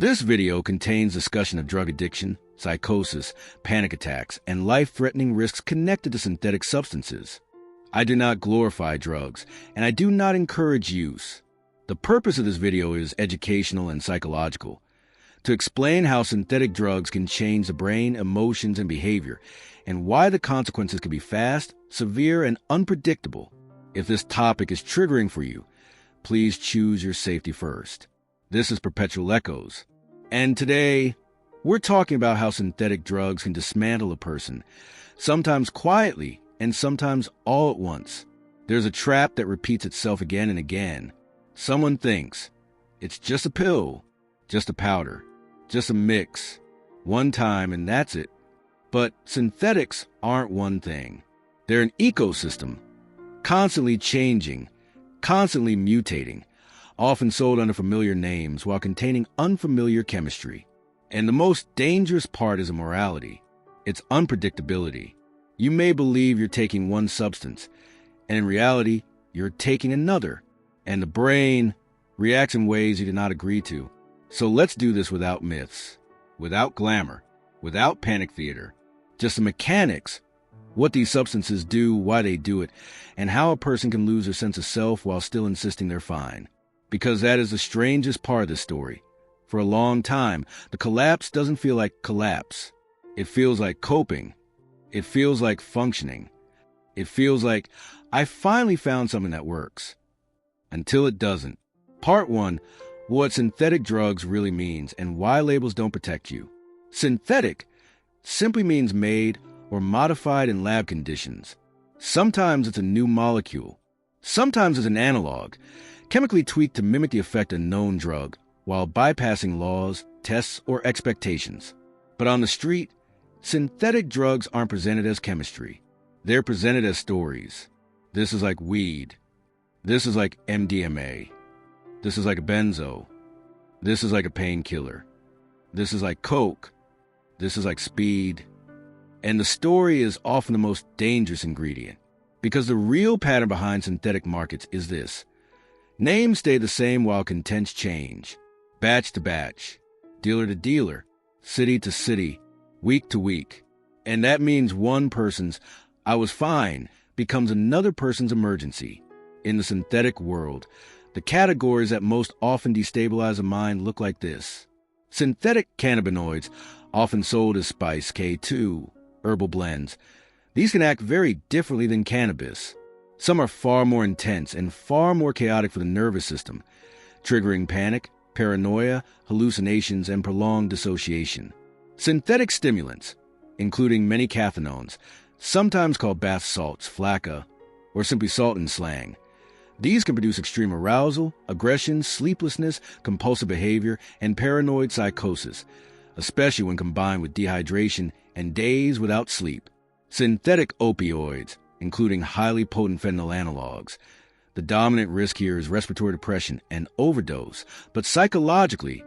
This video contains discussion of drug addiction, psychosis, panic attacks, and life-threatening risks connected to synthetic substances. I do not glorify drugs, and I do not encourage use. The purpose of this video is educational and psychological, to explain how synthetic drugs can change the brain, emotions, and behavior, and why the consequences can be fast, severe, and unpredictable. If this topic is triggering for you, please choose your safety first. This is Perpetual Echoes, and today we're talking about how synthetic drugs can dismantle a person, sometimes quietly and sometimes all at once. There's a trap that repeats itself again and again. Someone thinks it's just a pill, just a powder, just a mix, one time and that's it. But synthetics aren't one thing. They're an ecosystem, constantly changing, constantly mutating, often sold under familiar names while containing unfamiliar chemistry. And the most dangerous part is immorality, its unpredictability. You may believe you're taking one substance, and in reality, you're taking another, and the brain reacts in ways you did not agree to. So let's do this without myths, without glamour, without panic theater, just the mechanics, what these substances do, why they do it, and how a person can lose their sense of self while still insisting they're fine. Because that is the strangest part of this story. For a long time, the collapse doesn't feel like collapse. It feels like coping. It feels like functioning. It feels like, I finally found something that works. Until it doesn't. Part 1, what synthetic drugs really means and why labels don't protect you. Synthetic simply means made or modified in lab conditions. Sometimes it's a new molecule. Sometimes it's an analog, chemically tweaked to mimic the effect of a known drug, while bypassing laws, tests, or expectations. But on the street, synthetic drugs aren't presented as chemistry. They're presented as stories. This is like weed. This is like MDMA. This is like a benzo. This is like a painkiller. This is like coke. This is like speed. And the story is often the most dangerous ingredient. Because the real pattern behind synthetic markets is this. Names stay the same while contents change. Batch to batch, dealer to dealer, city to city, week to week. And that means one person's "I was fine" becomes another person's emergency. In the synthetic world, the categories that most often destabilize a mind look like this. Synthetic cannabinoids, often sold as spice, K2, herbal blends. These can act very differently than cannabis. Some are far more intense and far more chaotic for the nervous system, triggering panic, paranoia, hallucinations, and prolonged dissociation. Synthetic stimulants, including many cathinones, sometimes called bath salts, flakka, or simply salt in slang. These can produce extreme arousal, aggression, sleeplessness, compulsive behavior, and paranoid psychosis, especially when combined with dehydration and days without sleep. Synthetic opioids, including highly potent fentanyl analogs. The dominant risk here is respiratory depression and overdose, but psychologically,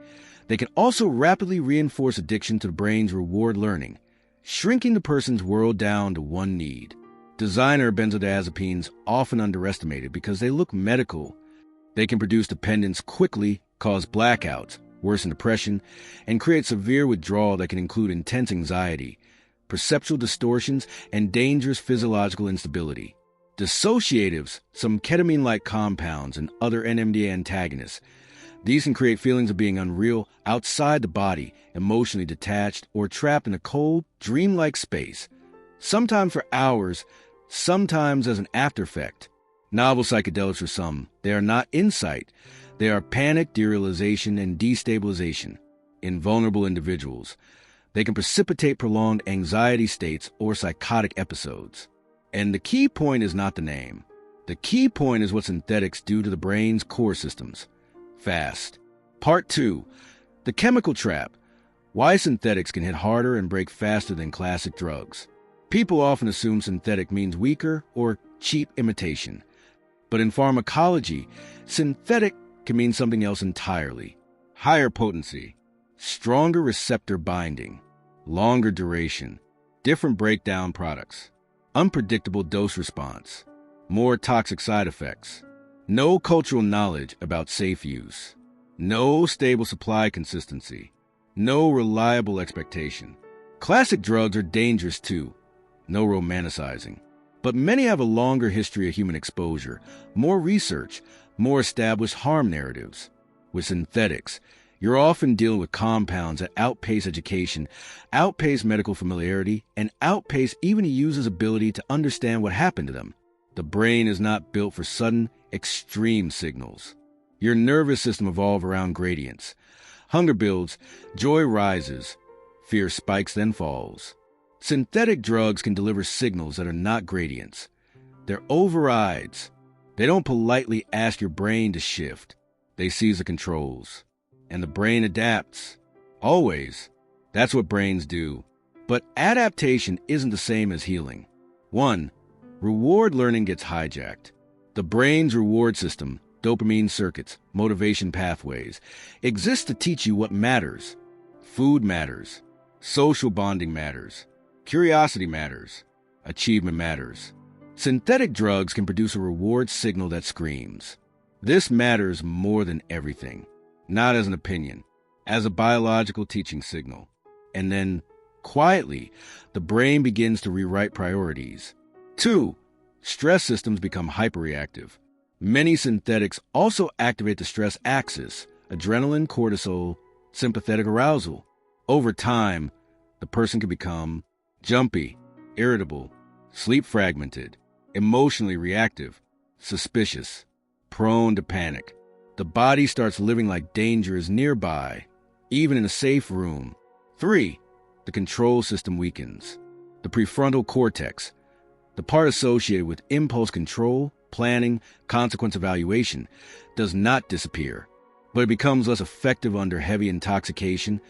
they can also rapidly reinforce addiction to the brain's reward learning, shrinking the person's world down to one need. Designer benzodiazepines often underestimated because they look medical. They can produce dependence quickly, cause blackouts, worsen depression, and create severe withdrawal that can include intense anxiety, perceptual distortions, and dangerous physiological instability. Dissociatives, some ketamine-like compounds, and other NMDA antagonists. These can create feelings of being unreal outside the body, emotionally detached, or trapped in a cold, dreamlike space, sometimes for hours, sometimes as an after-effect. Novel psychedelics for some, they are not insight. They are panic, derealization, and destabilization in vulnerable individuals. They can precipitate prolonged anxiety states or psychotic episodes. And the key point is not the name. The key point is what synthetics do to the brain's core systems. Fast. Part 2. The chemical trap. Why synthetics can hit harder and break faster than classic drugs. People often assume synthetic means weaker or cheap imitation. But in pharmacology, synthetic can mean something else entirely. Higher potency, stronger receptor binding, longer duration, different breakdown products, unpredictable dose response, more toxic side effects, no cultural knowledge about safe use. No stable supply consistency. No reliable expectation. Classic drugs are dangerous too. No romanticizing. But many have a longer history of human exposure, more research, more established harm narratives. With synthetics, you're often dealing with compounds that outpace education, outpace medical familiarity, and outpace even the user's ability to understand what happened to them. The brain is not built for sudden, extreme signals. Your nervous system evolved around gradients. Hunger builds, joy rises, fear spikes then falls. Synthetic drugs can deliver signals that are not gradients. They're overrides. They don't politely ask your brain to shift. They seize the controls. And the brain adapts. Always. That's what brains do. But adaptation isn't the same as healing. 1. Reward learning gets hijacked. The brain's reward system, dopamine circuits, motivation pathways, exists to teach you what matters. Food matters. Social bonding matters. Curiosity matters. Achievement matters. Synthetic drugs can produce a reward signal that screams. This matters more than everything. Not as an opinion, as a biological teaching signal. And then, quietly, the brain begins to rewrite priorities. 2. Stress systems become hyperreactive. Many synthetics also activate the stress axis, adrenaline, cortisol, sympathetic arousal. Over time, the person can become jumpy, irritable, sleep fragmented, emotionally reactive, suspicious, prone to panic. The body starts living like danger is nearby, even in a safe room. 3. The control system weakens. The prefrontal cortex, the part associated with impulse control, planning, consequence evaluation, does not disappear, but it becomes less effective under heavy intoxication,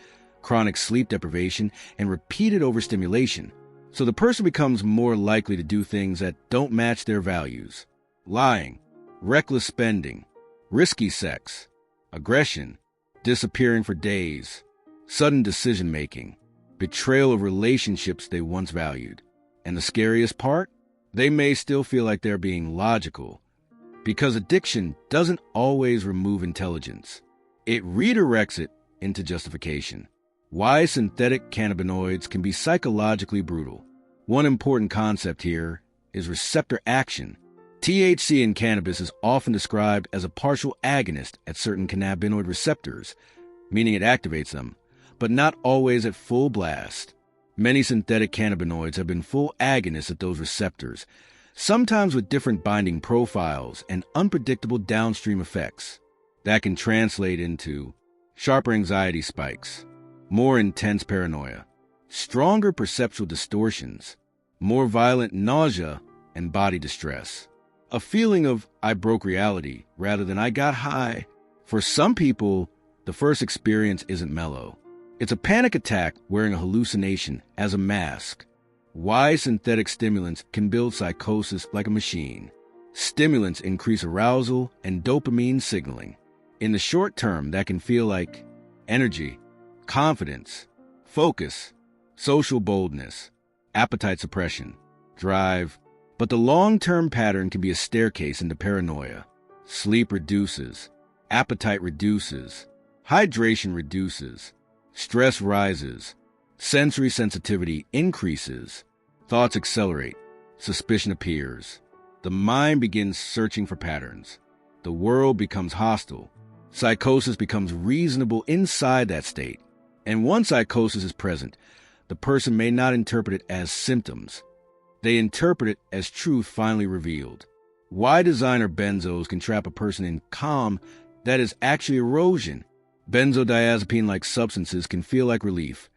chronic sleep deprivation, and repeated overstimulation. So the person becomes more likely to do things that don't match their values. Lying, reckless spending, risky sex, aggression, disappearing for days, sudden decision-making, betrayal of relationships they once valued. And the scariest part? They may still feel like they're being logical, because addiction doesn't always remove intelligence. It redirects it into justification. Why synthetic cannabinoids can be psychologically brutal. One important concept here is receptor action. THC in cannabis is often described as a partial agonist at certain cannabinoid receptors, meaning it activates them, but not always at full blast. Many synthetic cannabinoids have been full agonists at those receptors, sometimes with different binding profiles and unpredictable downstream effects. That can translate into sharper anxiety spikes, more intense paranoia, stronger perceptual distortions, more violent nausea and body distress, a feeling of I broke reality rather than I got high. For some people, the first experience isn't mellow. It's a panic attack wearing a hallucination as a mask. Why synthetic stimulants can build psychosis like a machine. Stimulants increase arousal and dopamine signaling. In the short term, that can feel like energy, confidence, focus, social boldness, appetite suppression, drive. But the long-term pattern can be a staircase into paranoia. Sleep reduces, appetite reduces, hydration reduces, stress rises, sensory sensitivity increases, thoughts accelerate, suspicion appears. The mind begins searching for patterns. The world becomes hostile. Psychosis becomes reasonable inside that state. And once psychosis is present, the person may not interpret it as symptoms. They interpret it as truth finally revealed. Why designer benzos can trap a person in calm that is actually erosion. Benzodiazepine-like substances can feel like relief.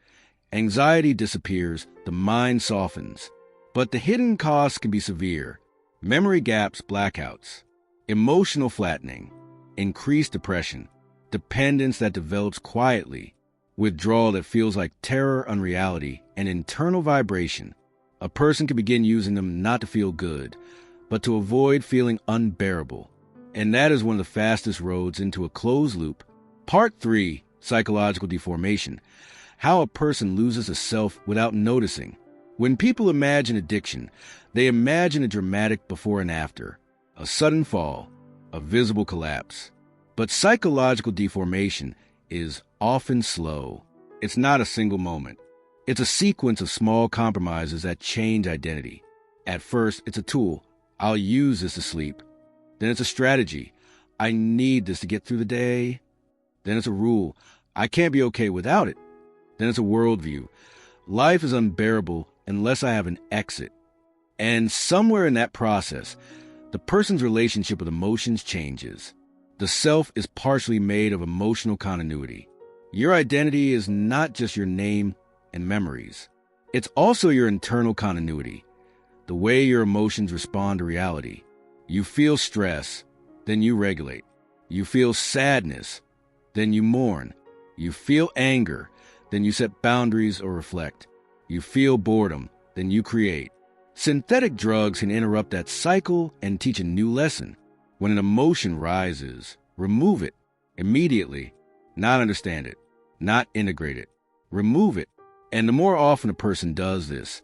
Anxiety disappears, the mind softens. But the hidden costs can be severe. Memory gaps, blackouts, emotional flattening, increased depression, dependence that develops quietly, withdrawal that feels like terror, unreality, and internal vibration. A person can begin using them not to feel good, but to avoid feeling unbearable. And that is one of the fastest roads into a closed loop. Part 3, Psychological Deformation. How a person loses a self without noticing. When people imagine addiction, they imagine a dramatic before and after. A sudden fall, a visible collapse. But psychological deformation is often slow. It's not a single moment. It's a sequence of small compromises that change identity. At first, it's a tool. I'll use this to sleep. Then it's a strategy. I need this to get through the day. Then it's a rule. I can't be okay without it. Then it's a worldview. Life is unbearable unless I have an exit. And somewhere in that process, the person's relationship with emotions changes. The self is partially made of emotional continuity. Your identity is not just your name and memories. It's also your internal continuity, the way your emotions respond to reality. You feel stress, then you regulate. You feel sadness, then you mourn. You feel anger, then you set boundaries or reflect. You feel boredom, then you create. Synthetic drugs can interrupt that cycle and teach a new lesson. When an emotion rises, remove it immediately, not understand it, not integrate it. Remove it. And the more often a person does this,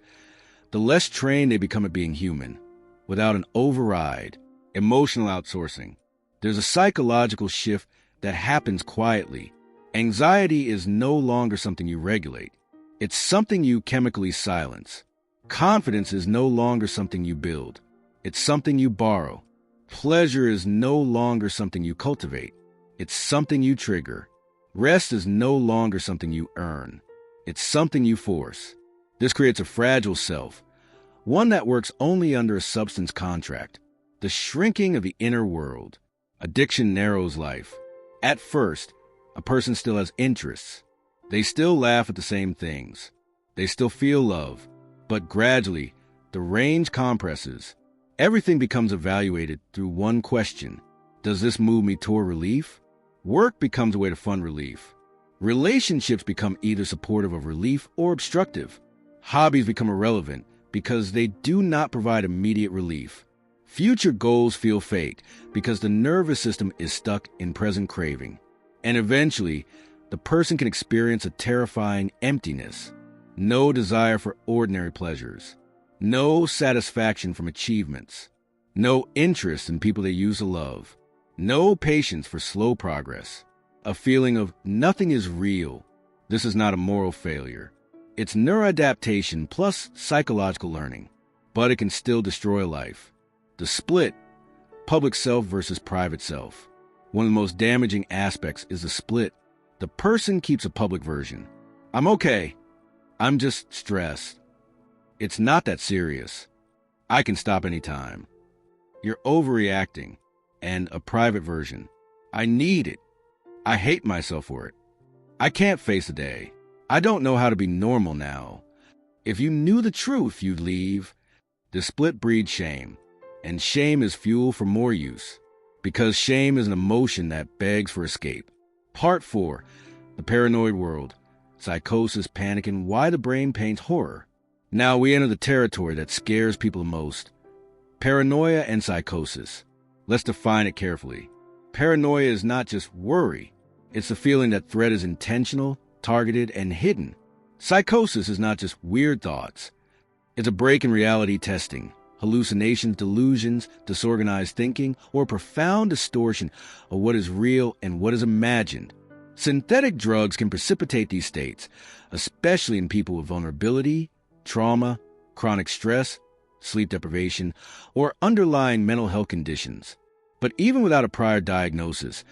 the less trained they become at being human. Without an override, emotional outsourcing, there's a psychological shift that happens quietly. Anxiety is no longer something you regulate. It's something you chemically silence. Confidence is no longer something you build. It's something you borrow. Pleasure is no longer something you cultivate. It's something you trigger. Rest is no longer something you earn. It's something you force. This creates a fragile self, one that works only under a substance contract. The shrinking of the inner world. Addiction narrows life. At first, a person still has interests. They still laugh at the same things. They still feel love. But gradually, the range compresses. Everything becomes evaluated through one question. Does this move me toward relief? Work becomes a way to fund relief. Relationships become either supportive of relief or obstructive. Hobbies become irrelevant because they do not provide immediate relief. Future goals feel fake because the nervous system is stuck in present craving. And eventually, the person can experience a terrifying emptiness. No desire for ordinary pleasures. No satisfaction from achievements. No interest in people they used to love. No patience for slow progress. A feeling of nothing is real. This is not a moral failure. It's neuroadaptation plus psychological learning. But it can still destroy life. The split, public self versus private self. One of the most damaging aspects is the split. The person keeps a public version. I'm okay. I'm just stressed. It's not that serious. I can stop anytime. You're overreacting. And a private version. I need it. I hate myself for it. I can't face the day. I don't know how to be normal now. If you knew the truth, you'd leave. The split breeds shame. And shame is fuel for more use. Because shame is an emotion that begs for escape. Part 4. The Paranoid World. Psychosis, panic, and why the brain paints horror. Now we enter the territory that scares people the most. Paranoia and psychosis. Let's define it carefully. Paranoia is not just worry. It's the feeling that threat is intentional, targeted, and hidden. Psychosis is not just weird thoughts. It's a break in reality testing, hallucinations, delusions, disorganized thinking, or profound distortion of what is real and what is imagined. Synthetic drugs can precipitate these states, especially in people with vulnerability, trauma, chronic stress, sleep deprivation, or underlying mental health conditions. But even without a prior diagnosis,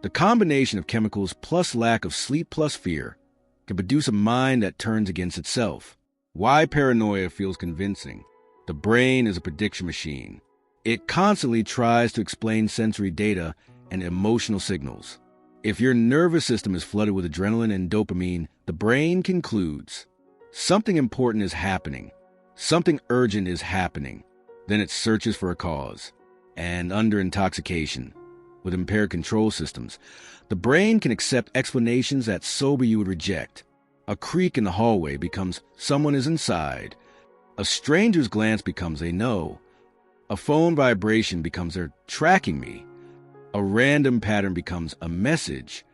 the combination of chemicals plus lack of sleep plus fear can produce a mind that turns against itself. Why paranoia feels convincing. The brain is a prediction machine. It constantly tries to explain sensory data and emotional signals. If your nervous system is flooded with adrenaline and dopamine, the brain concludes something important is happening. Something urgent is happening. Then it searches for a cause. And under intoxication, with impaired control systems, the brain can accept explanations that sober you would reject. A creak in the hallway becomes someone is inside. A stranger's glance becomes a no. A phone vibration becomes they're tracking me. A random pattern becomes a message.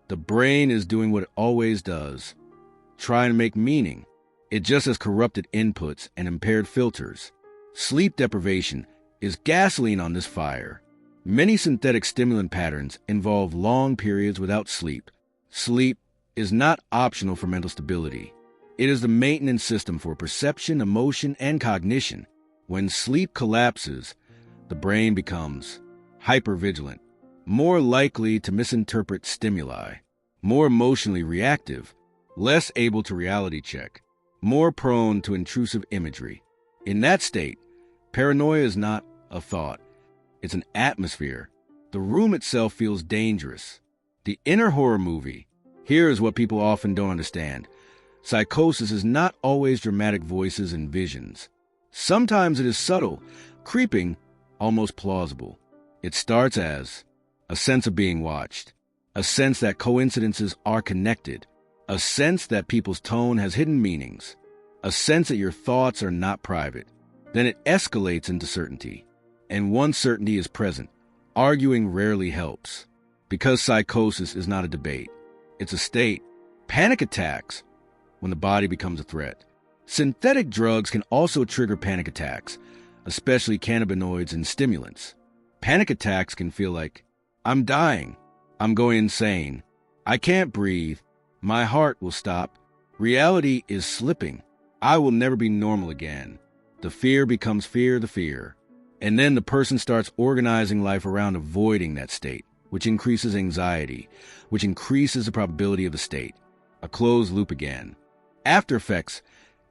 The brain is doing what it always does, trying to make meaning. It just has corrupted inputs and impaired filters. Sleep deprivation is gasoline on this fire. Many synthetic stimulant patterns involve long periods without sleep. Sleep is not optional for mental stability. It is the maintenance system for perception, emotion, and cognition. When sleep collapses, the brain becomes hypervigilant, more likely to misinterpret stimuli, more emotionally reactive, less able to reality check, more prone to intrusive imagery. In that state, paranoia is not a thought. It's an atmosphere. The room itself feels dangerous. The inner horror movie. Here is what people often don't understand. Psychosis is not always dramatic voices and visions. Sometimes it is subtle, creeping, almost plausible. It starts as a sense of being watched, a sense that coincidences are connected, a sense that people's tone has hidden meanings, a sense that your thoughts are not private. Then it escalates into certainty. And once certainty is present, arguing rarely helps. Because psychosis is not a debate. It's a state. Panic attacks when the body becomes a threat. Synthetic drugs can also trigger panic attacks, especially cannabinoids and stimulants. Panic attacks can feel like, I'm dying, I'm going insane, I can't breathe, my heart will stop, reality is slipping, I will never be normal again. The fear becomes the fear. And then the person starts organizing life around avoiding that state, which increases anxiety, which increases the probability of the state. A closed loop again. After effects,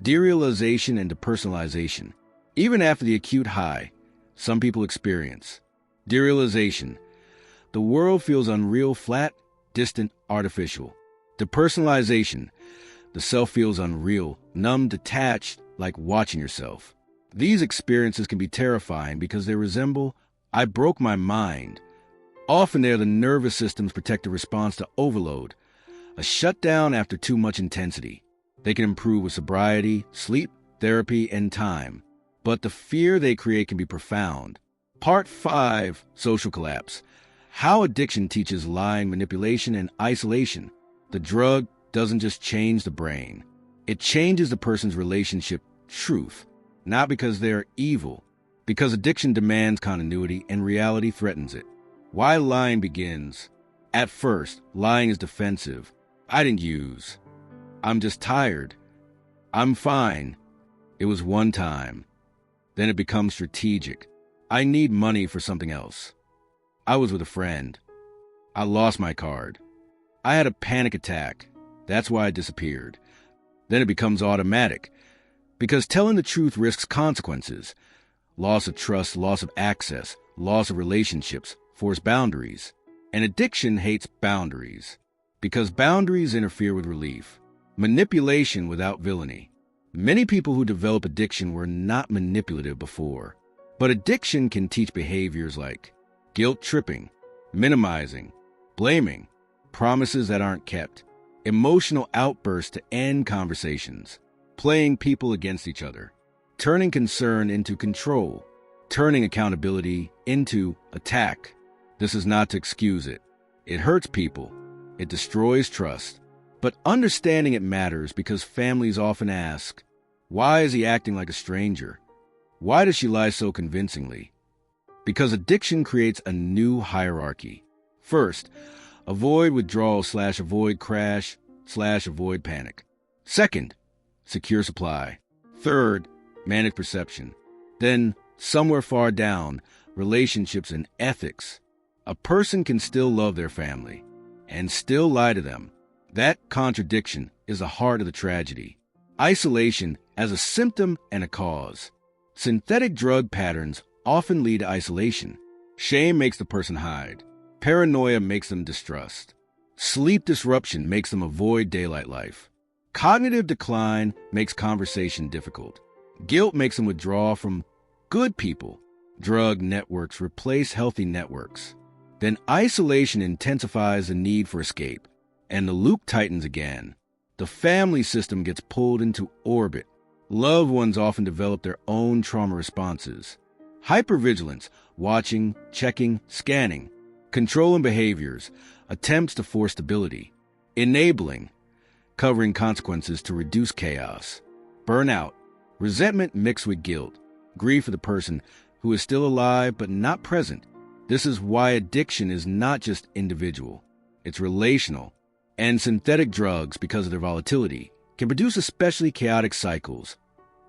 derealization and depersonalization. Even after the acute high, some people experience derealization. The world feels unreal, flat, distant, artificial. Depersonalization. The self feels unreal, numb, detached, like watching yourself. These experiences can be terrifying because they resemble, I broke my mind. Often they are the nervous system's protective response to overload, a shutdown after too much intensity. They can improve with sobriety, sleep, therapy, and time. But the fear they create can be profound. Part 5, Social Collapse. How addiction teaches lying, manipulation, and isolation. The drug doesn't just change the brain. It changes the person's relationship truth. Not because they're evil, because addiction demands continuity and reality threatens it. Why lying begins. At first, lying is defensive. I didn't use. I'm just tired. I'm fine. It was one time. Then it becomes strategic. I need money for something else. I was with a friend. I lost my card. I had a panic attack. That's why I disappeared. Then it becomes automatic. Because telling the truth risks consequences. Loss of trust, loss of access, loss of relationships, forced boundaries. And addiction hates boundaries. Because boundaries interfere with relief. Manipulation without villainy. Many people who develop addiction were not manipulative before. But addiction can teach behaviors like guilt tripping, minimizing, blaming, promises that aren't kept, emotional outbursts to end conversations, playing people against each other, turning concern into control, turning accountability into attack. This is not to excuse it. It hurts people. It destroys trust. But understanding it matters because families often ask, why is he acting like a stranger? Why does she lie so convincingly? Because addiction creates a new hierarchy. First, avoid withdrawal / avoid crash / avoid panic. Second, secure supply. Third, manage perception. Then, somewhere far down, relationships and ethics. A person can still love their family and still lie to them. That contradiction is the heart of the tragedy. Isolation as a symptom and a cause. Synthetic drug patterns often lead to isolation. Shame makes the person hide. Paranoia makes them distrust. Sleep disruption makes them avoid daylight life. Cognitive decline makes conversation difficult. Guilt makes them withdraw from good people. Drug networks replace healthy networks. Then isolation intensifies the need for escape, and the loop tightens again. The family system gets pulled into orbit. Loved ones often develop their own trauma responses. Hypervigilance, watching, checking, scanning. Controlling behaviors, attempts to force stability. Enabling, covering consequences to reduce chaos. Burnout, resentment mixed with guilt. Grief for the person who is still alive but not present. This is why addiction is not just individual, it's relational. And synthetic drugs, because of their volatility, can produce especially chaotic cycles.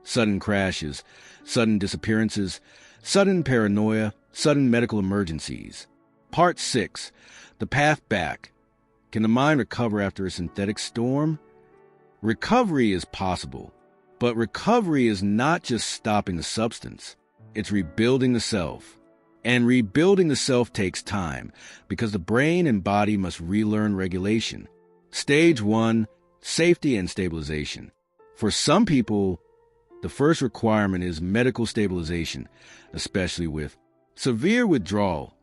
Sudden crashes, sudden disappearances, sudden paranoia, sudden medical emergencies. Part 6. The Path Back. Can the mind recover after a synthetic storm? Recovery is possible, but recovery is not just stopping the substance. It's rebuilding the self. And rebuilding the self takes time, because the brain and body must relearn regulation. Stage 1, safety and stabilization. For some people, the first requirement is medical stabilization, especially with severe withdrawal,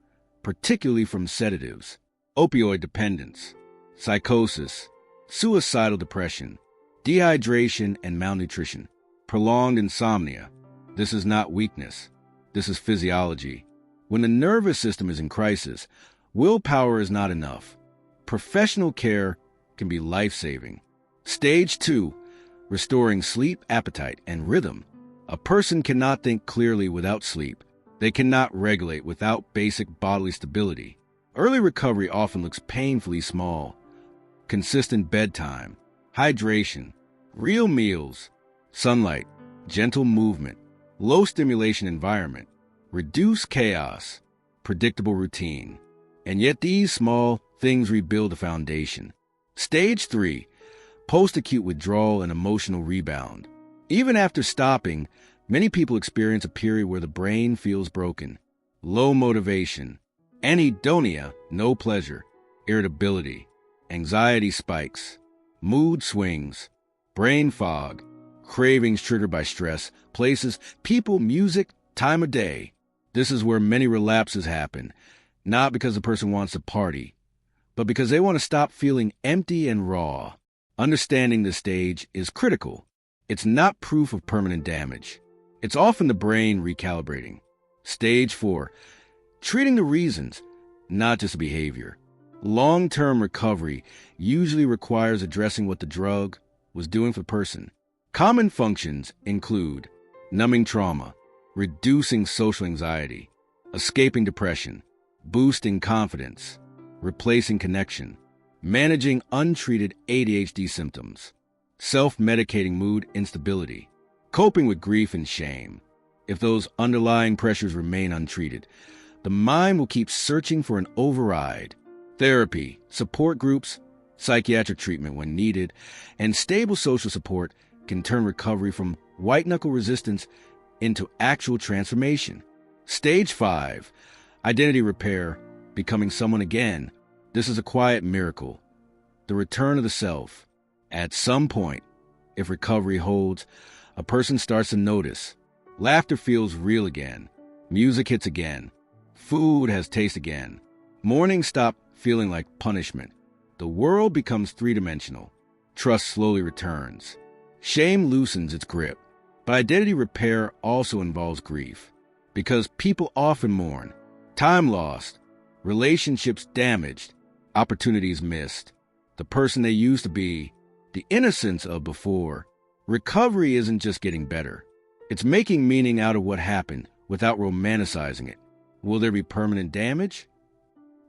particularly from sedatives, opioid dependence, psychosis, suicidal depression, dehydration and malnutrition, prolonged insomnia. This is not weakness. This is physiology. When the nervous system is in crisis, willpower is not enough. Professional care can be life-saving. Stage 2, restoring sleep, appetite, and rhythm. A person cannot think clearly without sleep. They cannot regulate without basic bodily stability. Early recovery often looks painfully small. Consistent bedtime, hydration, real meals, sunlight, gentle movement, low stimulation environment, reduced chaos, predictable routine. And yet these small things rebuild the foundation. Stage 3, post-acute withdrawal and emotional rebound. Even after stopping, many people experience a period where the brain feels broken, low motivation, anhedonia, no pleasure, irritability, anxiety spikes, mood swings, brain fog, cravings triggered by stress, places, people, music, time of day. This is where many relapses happen, not because the person wants to party, but because they want to stop feeling empty and raw. Understanding this stage is critical. It's not proof of permanent damage. It's often the brain recalibrating. Stage 4, treating the reasons, not just the behavior. Long-term recovery usually requires addressing what the drug was doing for the person. Common functions include numbing trauma, reducing social anxiety, escaping depression, boosting confidence, replacing connection, managing untreated ADHD symptoms, self-medicating mood instability, coping with grief and shame. If those underlying pressures remain untreated, the mind will keep searching for an override. Therapy, support groups, psychiatric treatment when needed, and stable social support can turn recovery from white-knuckle resistance into actual transformation. Stage 5, identity repair, becoming someone again. This is a quiet miracle, the return of the self. At some point, if recovery holds, a person starts to notice. Laughter feels real again. Music hits again. Food has taste again. Mornings stop feeling like punishment. The world becomes three-dimensional. Trust slowly returns. Shame loosens its grip. But identity repair also involves grief, because people often mourn. Time lost, relationships damaged, opportunities missed, the person they used to be, the innocence of before. Recovery isn't just getting better. It's making meaning out of what happened without romanticizing it. Will there be permanent damage?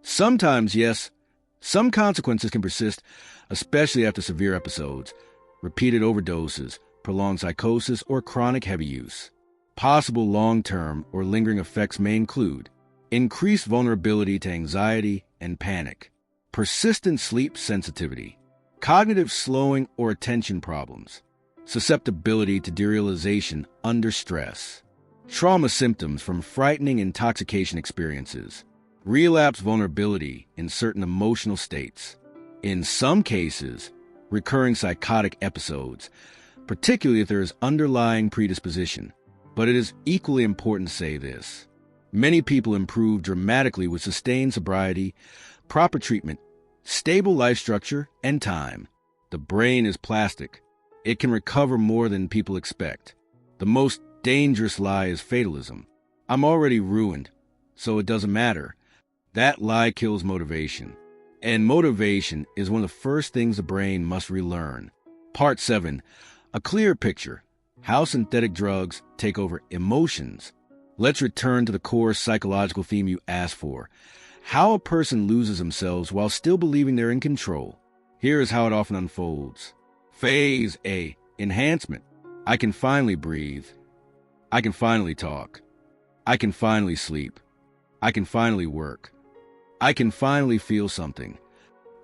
Sometimes, yes. Some consequences can persist, especially after severe episodes, repeated overdoses, prolonged psychosis, or chronic heavy use. Possible long-term or lingering effects may include increased vulnerability to anxiety and panic, persistent sleep sensitivity, cognitive slowing or attention problems, susceptibility to derealization under stress, trauma symptoms from frightening intoxication experiences, relapse vulnerability in certain emotional states. In some cases, recurring psychotic episodes, particularly if there is underlying predisposition. But it is equally important to say this. Many people improve dramatically with sustained sobriety, proper treatment, stable life structure, and time. The brain is plastic. It can recover more than people expect. The most dangerous lie is fatalism. I'm already ruined, so it doesn't matter. That lie kills motivation. And motivation is one of the first things the brain must relearn. Part 7. A clear picture. How synthetic drugs take over emotions. Let's return to the core psychological theme you asked for: how a person loses themselves while still believing they're in control. Here is how it often unfolds. Phase A: enhancement. I can finally breathe. I can finally talk. I can finally sleep. I can finally work. I can finally feel something.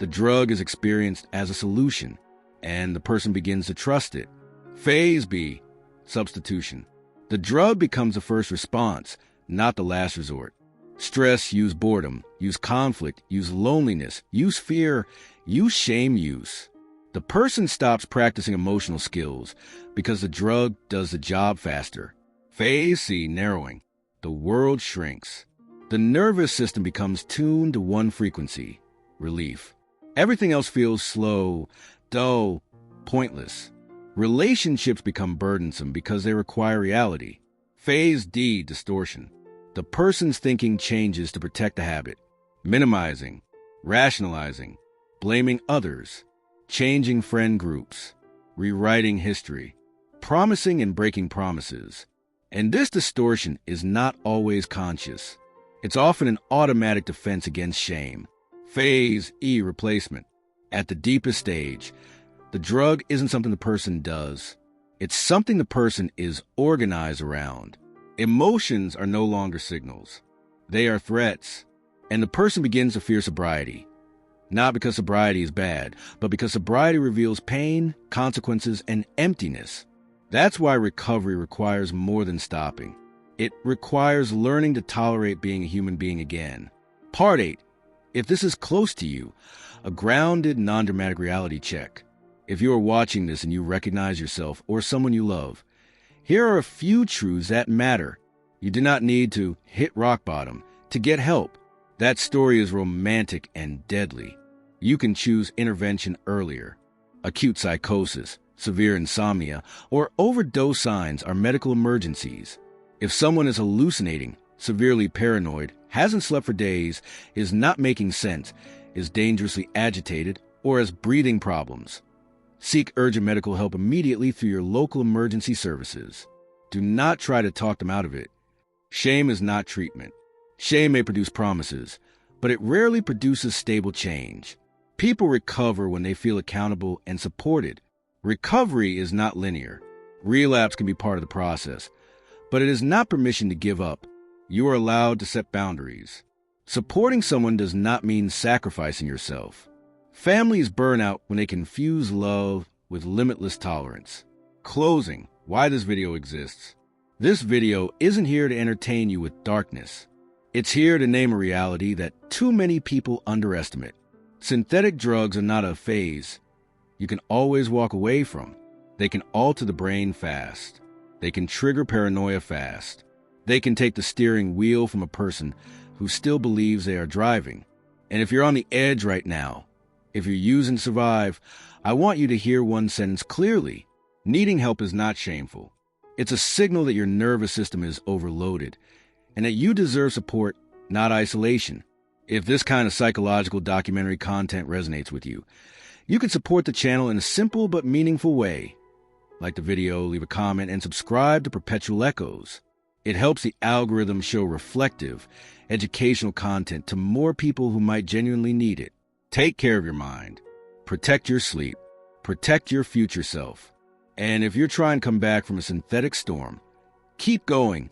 The drug is experienced as a solution, and the person begins to trust it. Phase B: substitution. The drug becomes the first response, not the last resort. Stress, use boredom, use conflict, use loneliness, use fear, use shame use. The person stops practicing emotional skills because the drug does the job faster. Phase C: narrowing. The world shrinks. The nervous system becomes tuned to one frequency: relief. Everything else feels slow, dull, pointless. Relationships become burdensome because they require reality. Phase D: distortion. The person's thinking changes to protect the habit, minimizing, rationalizing, blaming others, changing friend groups, rewriting history, promising and breaking promises. And this distortion is not always conscious. It's often an automatic defense against shame. Phase E: replacement. At the deepest stage, the drug isn't something the person does. It's something the person is organized around. Emotions are no longer signals. They are threats. And the person begins to fear sobriety. Not because sobriety is bad, but because sobriety reveals pain, consequences, and emptiness. That's why recovery requires more than stopping. It requires learning to tolerate being a human being again. Part 8. If this is close to you, a grounded, non-dramatic reality check. If you are watching this and you recognize yourself or someone you love, here are a few truths that matter. You do not need to hit rock bottom to get help. That story is romantic and deadly. You can choose intervention earlier. Acute psychosis, severe insomnia, or overdose signs are medical emergencies. If someone is hallucinating, severely paranoid, hasn't slept for days, is not making sense, is dangerously agitated, or has breathing problems, seek urgent medical help immediately through your local emergency services. Do not try to talk them out of it. Shame is not treatment. Shame may produce promises, but it rarely produces stable change. People recover when they feel accountable and supported. Recovery is not linear. Relapse can be part of the process, but it is not permission to give up. You are allowed to set boundaries. Supporting someone does not mean sacrificing yourself. Families burn out when they confuse love with limitless tolerance. Closing: why this video exists. This video isn't here to entertain you with darkness. It's here to name a reality that too many people underestimate. Synthetic drugs are not a phase you can always walk away from. They can alter the brain fast. They can trigger paranoia fast. They can take the steering wheel from a person who still believes they are driving. And if you're on the edge right now, if you're using Survive, I want you to hear one sentence clearly. Needing help is not shameful. It's a signal that your nervous system is overloaded and that you deserve support, not isolation. If this kind of psychological documentary content resonates with you, you can support the channel in a simple but meaningful way. Like the video, leave a comment, and subscribe to Perpetual Echoes. It helps the algorithm show reflective, educational content to more people who might genuinely need it. Take care of your mind. Protect your sleep. Protect your future self. And if you're trying to come back from a synthetic storm, keep going.